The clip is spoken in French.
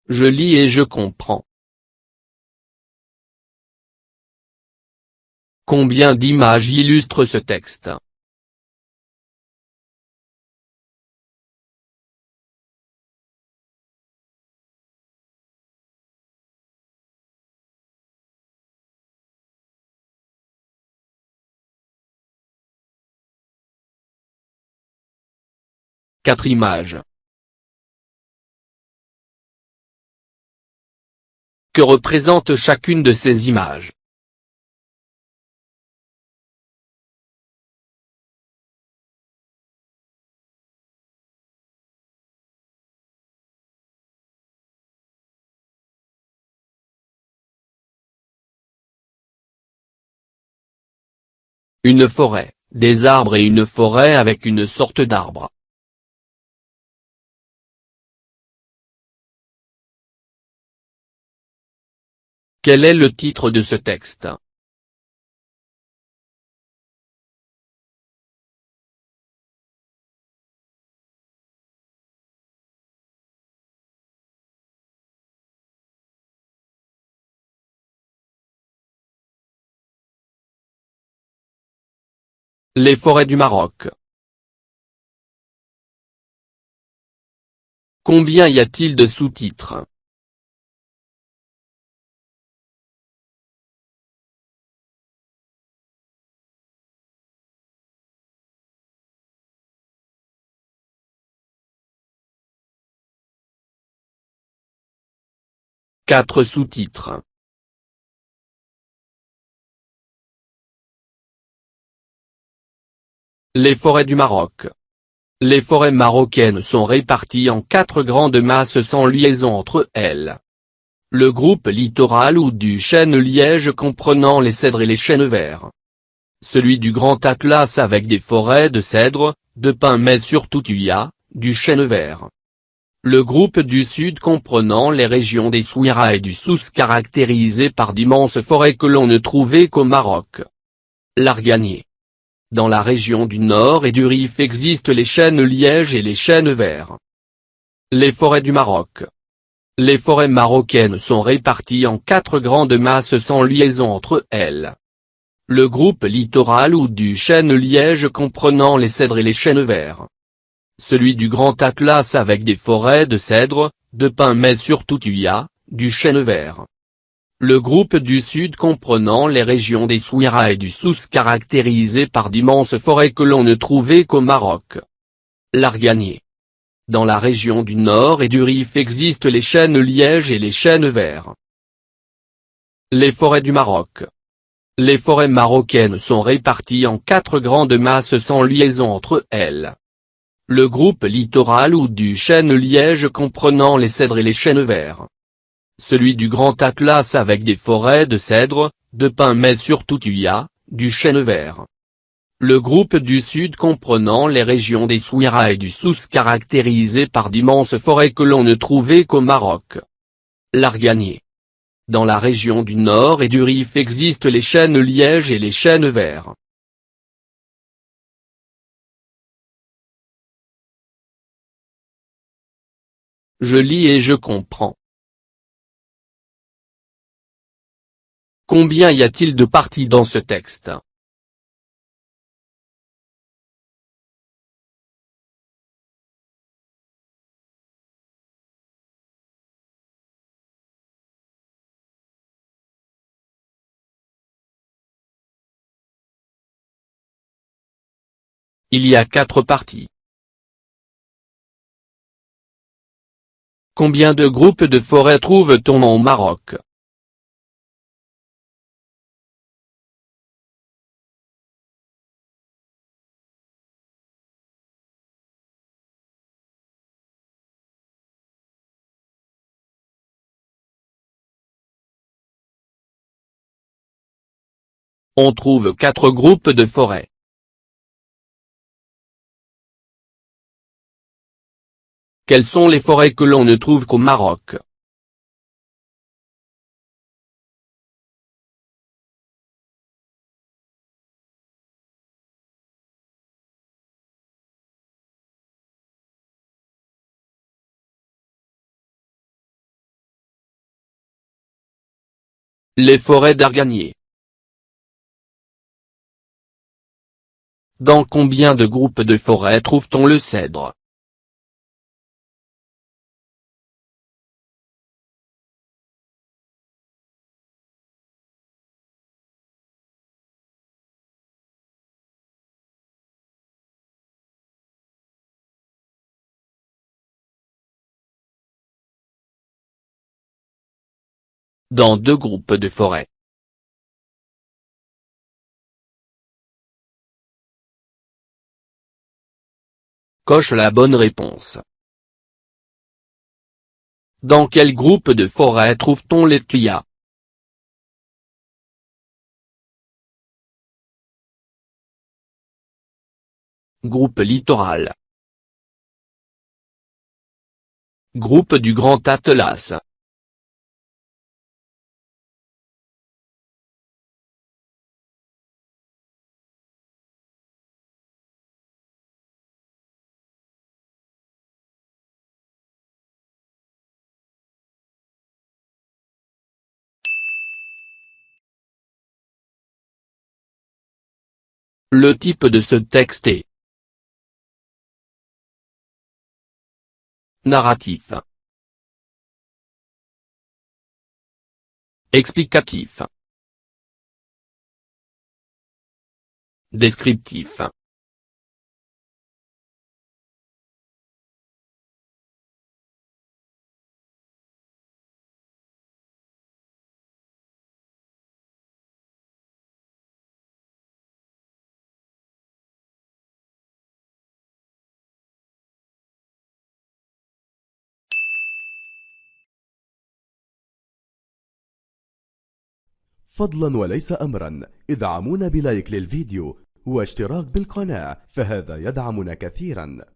Je lis et je comprends. Combien d'images illustrent ce texte? Quatre images. Que représente chacune de ces images? Une forêt, des arbres et une forêt avec une sorte d'arbre. Quel est le titre de ce texte? Les forêts du Maroc. Combien y a-t-il de sous-titres? Quatre sous-titres. Les forêts du Maroc. Les forêts marocaines sont réparties en quatre grandes masses sans liaison entre elles. Le groupe littoral ou du chêne-liège comprenant les cèdres et les chênes verts. Celui du Grand Atlas avec des forêts de cèdres, de pins mais surtout tuya, du chêne vert. Le groupe du Sud comprenant les régions des Souira et du Souss caractérisées par d'immenses forêts que l'on ne trouvait qu'au Maroc. L'Arganier. Dans la région du Nord et du Rif existent les chênes-lièges et les chênes verts. Les forêts du Maroc. Les forêts marocaines sont réparties en quatre grandes masses sans liaison entre elles. Le groupe littoral ou du chêne-liège comprenant les cèdres et les chênes verts. Celui du Grand Atlas avec des forêts de cèdres, de pins mais surtout tuya, du chêne vert. Le groupe du Sud comprenant les régions des Souira et du Souss caractérisées par d'immenses forêts que l'on ne trouvait qu'au Maroc. L'Arganier. Dans la région du Nord et du Rif existent les chênes-lièges et les chênes verts. Les forêts du Maroc. Les forêts marocaines sont réparties en quatre grandes masses sans liaison entre elles. Le groupe littoral ou du chêne-liège comprenant les cèdres et les chênes verts. Celui du Grand Atlas avec des forêts de cèdres, de pins mais surtout tuya, du chêne vert. Le groupe du Sud comprenant les régions des Souira et du Souss caractérisées par d'immenses forêts que l'on ne trouvait qu'au Maroc. L'Arganier. Dans la région du Nord et du Rif existent les chênes-lièges et les chênes verts. Je lis et je comprends. Combien y a-t-il de parties dans ce texte? Il y a quatre parties. Combien de groupes de forêts trouve-t-on au Maroc? On trouve quatre groupes de forêts. Quelles sont les forêts que l'on ne trouve qu'au Maroc? Les forêts d'Arganier. Dans combien de groupes de forêts trouve-t-on le cèdre? Dans 2 groupes de forêts. Coche la bonne réponse. Dans quel groupe de forêt trouve-t-on les tuyas? Groupe littoral. Groupe du Grand Atlas. Le type de ce texte est narratif, explicatif, descriptif. فضلا وليس أمرا ادعمونا بلايك للفيديو واشتراك بالقناة، فهذا يدعمنا كثيرا.